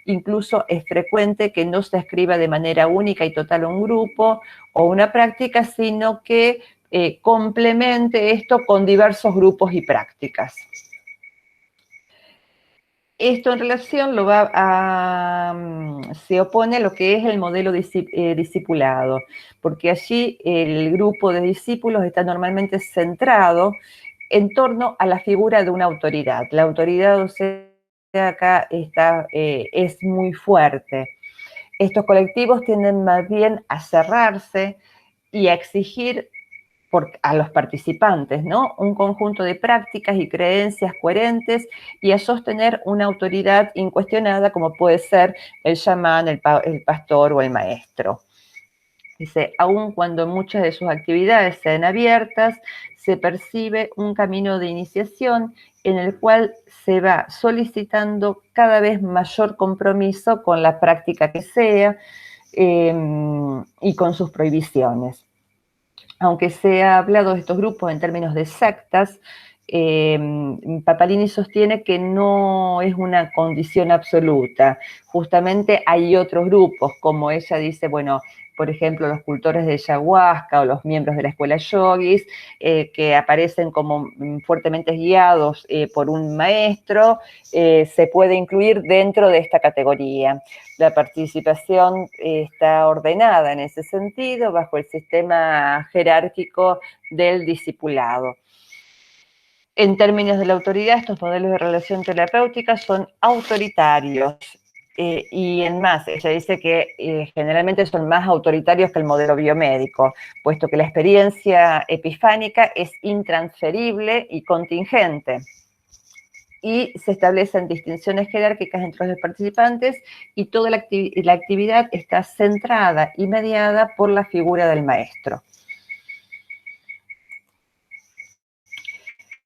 Incluso es frecuente que no se escriba de manera única y total un grupo o una práctica, sino que complemente esto con diversos grupos y prácticas. Esto en relación se opone a lo que es el modelo discipulado, porque allí el grupo de discípulos está normalmente centrado en torno a la figura de una autoridad. La autoridad, o sea, acá es muy fuerte. Estos colectivos tienden más bien a cerrarse y a exigir a los participantes, ¿no? Un conjunto de prácticas y creencias coherentes y a sostener una autoridad incuestionada como puede ser el chamán, el pastor o el maestro. Dice, aun cuando muchas de sus actividades sean abiertas, se percibe un camino de iniciación en el cual se va solicitando cada vez mayor compromiso con la práctica que sea y con sus prohibiciones. Aunque se ha hablado de estos grupos en términos de sectas, Paparini sostiene que no es una condición absoluta. Justamente hay otros grupos, como ella dice, bueno, por ejemplo, los cultores de ayahuasca o los miembros de la escuela yogis, que aparecen como fuertemente guiados por un maestro, se puede incluir dentro de esta categoría. La participación está ordenada en ese sentido bajo el sistema jerárquico del discipulado. En términos de la autoridad, estos modelos de relación terapéutica son autoritarios. Y en más, ella dice que generalmente son más autoritarios que el modelo biomédico, puesto que la experiencia epifánica es intransferible y contingente. Y se establecen distinciones jerárquicas entre los participantes y toda la actividad está centrada y mediada por la figura del maestro.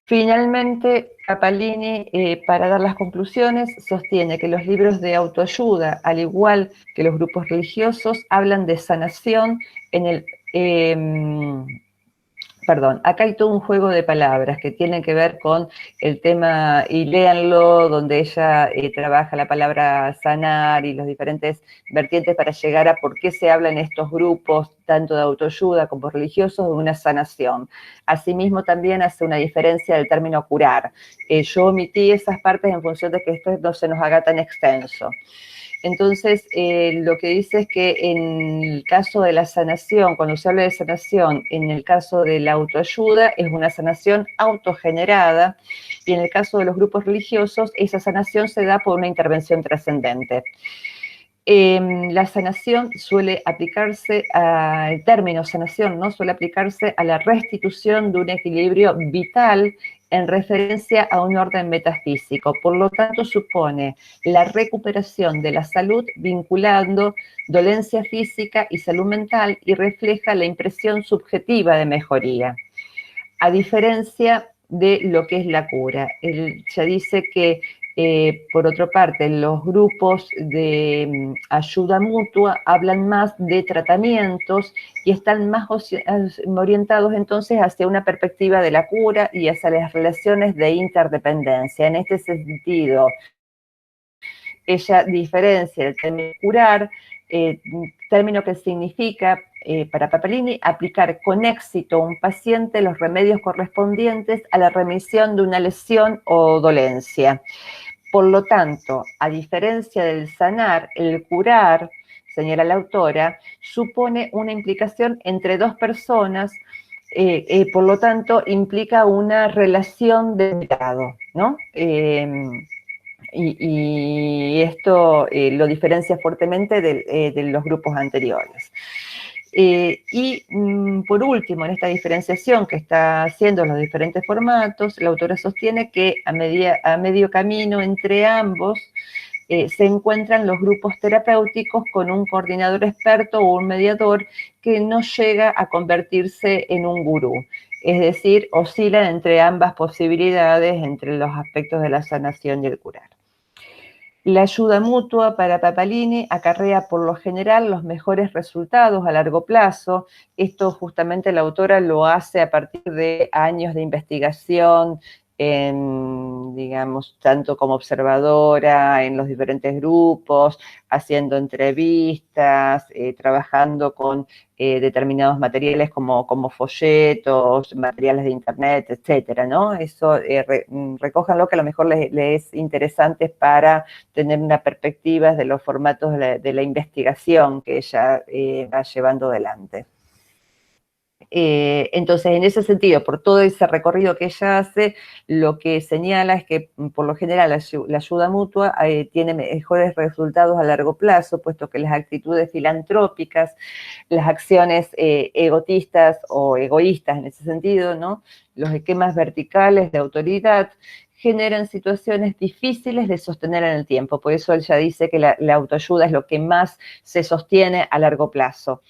Finalmente, Paparini, para dar las conclusiones, sostiene que los libros de autoayuda, al igual que los grupos religiosos, hablan de sanación en el... acá hay todo un juego de palabras que tienen que ver con el tema, y léanlo, donde ella trabaja la palabra sanar y los diferentes vertientes para llegar a por qué se habla en estos grupos, tanto de autoayuda como religiosos, de una sanación. Asimismo, también hace una diferencia del término curar. Yo omití esas partes en función de que esto no se nos haga tan extenso. Entonces, lo que dice es que en el caso de la sanación, cuando se habla de sanación, en el caso de la autoayuda, es una sanación autogenerada, y en el caso de los grupos religiosos, esa sanación se da por una intervención trascendente. La sanación suele aplicarse, el término sanación, ¿no? Suele aplicarse a la restitución de un equilibrio vital en referencia a un orden metafísico. Por lo tanto, supone la recuperación de la salud vinculando dolencia física y salud mental y refleja la impresión subjetiva de mejoría. A diferencia de lo que es la cura. Él ya dice que Por otra parte, los grupos de ayuda mutua hablan más de tratamientos y están más orientados entonces hacia una perspectiva de la cura y hacia las relaciones de interdependencia. En este sentido, ella diferencia el término curar, término que significa para Papalini aplicar con éxito a un paciente los remedios correspondientes a la remisión de una lesión o dolencia. Por lo tanto, a diferencia del sanar, el curar, señala la autora, supone una implicación entre dos personas, por lo tanto, implica una relación de cuidado, ¿no? Y esto lo diferencia fuertemente de los grupos anteriores. Por último, en esta diferenciación que está haciendo los diferentes formatos, la autora sostiene que a medio camino entre ambos se encuentran los grupos terapéuticos con un coordinador experto o un mediador que no llega a convertirse en un gurú. Es decir, oscilan entre ambas posibilidades, entre los aspectos de la sanación y el curar. La ayuda mutua para Papalini acarrea por lo general los mejores resultados a largo plazo. Esto justamente la autora lo hace a partir de años de investigación, digamos, tanto como observadora en los diferentes grupos, haciendo entrevistas, trabajando con determinados materiales como folletos, materiales de internet, etcétera, ¿no? Eso recójanlo que a lo mejor les es interesante para tener una perspectiva de los formatos de la investigación que ella va llevando adelante. Entonces, en ese sentido, por todo ese recorrido que ella hace, lo que señala es que, por lo general, la ayuda mutua tiene mejores resultados a largo plazo, puesto que las actitudes filantrópicas, las acciones egotistas o egoístas en ese sentido, ¿no? Los esquemas verticales de autoridad generan situaciones difíciles de sostener en el tiempo. Por eso ella dice que la autoayuda es lo que más se sostiene a largo plazo.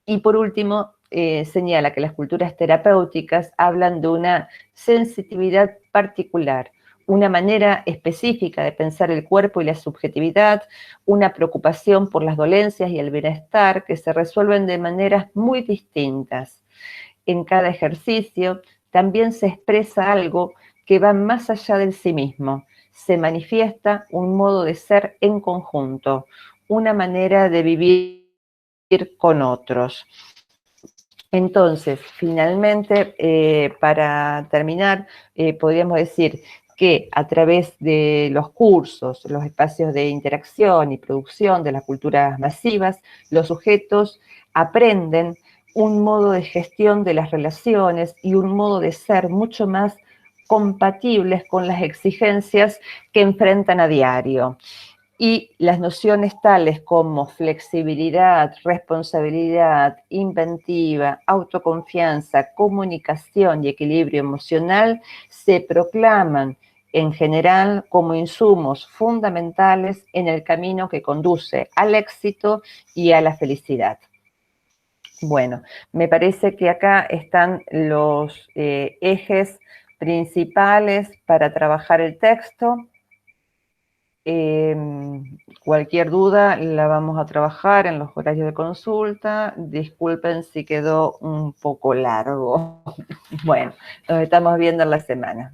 Y por último, señala que las culturas terapéuticas hablan de una sensitividad particular, una manera específica de pensar el cuerpo y la subjetividad, una preocupación por las dolencias y el bienestar que se resuelven de maneras muy distintas. En cada ejercicio también se expresa algo que va más allá del sí mismo, se manifiesta un modo de ser en conjunto, una manera de vivir con otros. Entonces, finalmente, para terminar, podríamos decir que a través de los cursos, los espacios de interacción y producción de las culturas masivas, los sujetos aprenden un modo de gestión de las relaciones y un modo de ser mucho más compatibles con las exigencias que enfrentan a diario. Y las nociones tales como flexibilidad, responsabilidad, inventiva, autoconfianza, comunicación y equilibrio emocional se proclaman en general como insumos fundamentales en el camino que conduce al éxito y a la felicidad. Bueno, me parece que acá están los ejes principales para trabajar el texto. Cualquier duda la vamos a trabajar en los horarios de consulta. Disculpen si quedó un poco largo. Bueno, nos estamos viendo en la semana.